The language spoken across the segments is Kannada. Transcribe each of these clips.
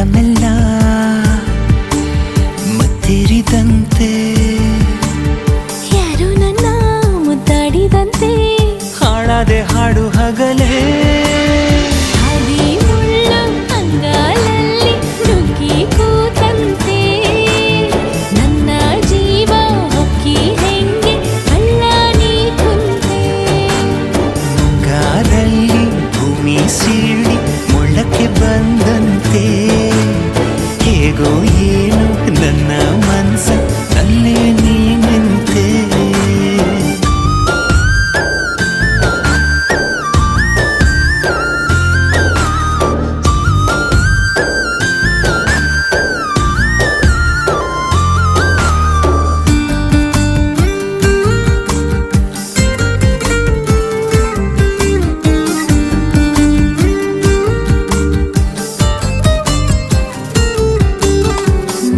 ಮೆಲ್ಲ ಮತ್ತಿರಿದಂತೆ ಯಾರು ನನ್ನ ಮುದ್ದಾಡಿದಂತೆ ಹಾಳಾದೆ ಹಾಡು ಹಗಲೇ ಹಾದಿ ಮುಳ್ಳು ಅಂಗಾಲಲ್ಲಿ ನುಗ್ಗಿ ಕೂತಂತೆ ನನ್ನ ಜೀವ ಹೊಕ್ಕಿ ಹೆಂಗೆ ಕಳ್ಳ ನೀ ಕುಂತೆ ಮುಂಗಾರಲ್ಲಿ ಭೂಮಿ ಸೀಳಿ ಮುಳ್ಳಕ್ಕೆ ಬಂದಂತೆ ಹೇಗೋ ಏನು ನನ್ನ ಮನಸ ಅಲ್ಲೇ ನೀ ನಿಂತೆ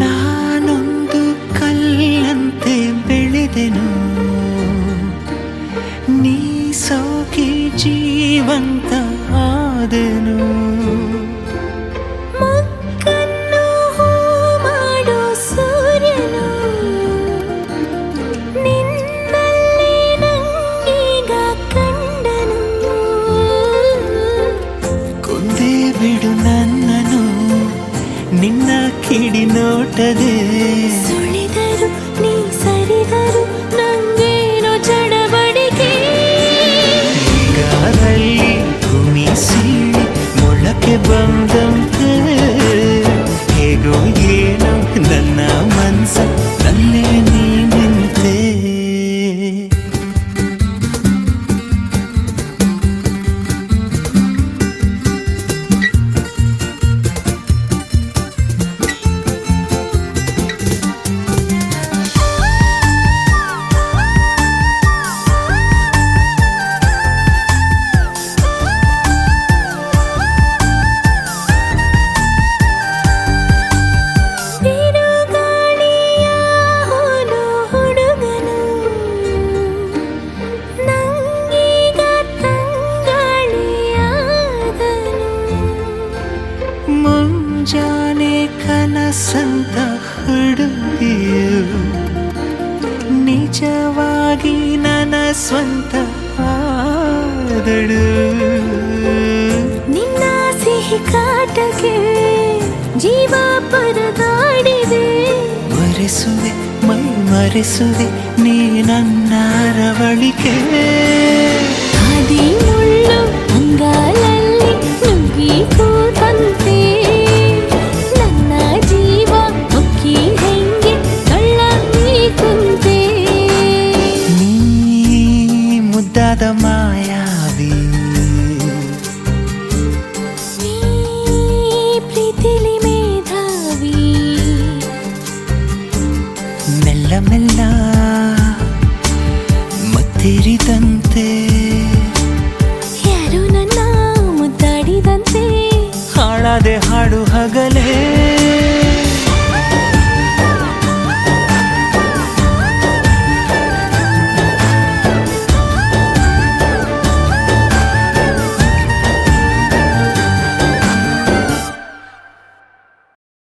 ನಾನೊಂದು ಕಲ್ಲಂತೆ ಬೆಳೆದೆನು ನೀ ಸೋಕಿ ಜೀವಂತ ಆದೆನು ಮಕ್ಕನ್ನು ಹೂ ಮಾಡೋ ಸೂರ್ಯನು ನಿನ್ನಲ್ಲಿ ನಂಗೀಗ ಕಂಡನು ಕೊಂದೇ ಬಿಡು ನನ್ನನು ನಿನ್ನ ಕಿಡಿ ನೋಟದೆ ಸುಳಿದರು ನೀ ಸರಿದರು ನಂಗೇನೋ ಚಡಬಡಿಕೆ ಈಗಾರಲ್ಲಿ ಭೂಮಿ ಸೀಳಿ ಮೊಳಕೆ ಬಂದಂತೆ ಹೇಗೋ ಏನೋ ನನ್ನ ಮನಸ ಅಲ್ಲೇ ನೀ ನಿಂತೆ ಬಿರುಗಾಳಿಯ ಹೋಲು ಹುಡುಗನು ನಂಗೀಗ ತಂಗಾಳಿಯಾದನು ಮುಂಜಾನೆ ಕನಸಂತ ಹುಡುಗಿಯು ನಿಜವಾಗಿ ನನ್ನ ಸ್ವಂತ ಆದಳು ನಿನ್ನ ಸಿಹಿ ಕಾಟಕ್ಕೆ ಜೀವ ಪರದಾಡಿದೆ ಮರೆಸುವೆ ಮೈ ಮರೆಸುವೆ ನೀ ನನ್ನ ರವಳಿಕೆ ಹಾದಿ ಮುಳ್ಳು ಅಂಗಾಲಲ್ಲಿ ನುಗ್ಗಿ ಕೂತಂತೆ ನನ್ನ ಜೀವ ಹೊಕ್ಕಿ ಹೆಂಗೆ ಕಳ್ಳ ನೀ ಕುಂತೆ ನೀ ಮುದ್ದಾದ ಮಾಯಾವಿ ನೀ ಪ್ರೀತಿಲಿ ಮೇಧಾವಿ ಮೆಲ್ಲ ಮೆಲ್ಲ ಮತ್ತಿರಿದಂತೆ ಯಾರು ನನ್ನ ಮುದ್ದಾಡಿದಂತೆ ಹಾಳಾದೆ ಹಾಡು ಹಗಲೇ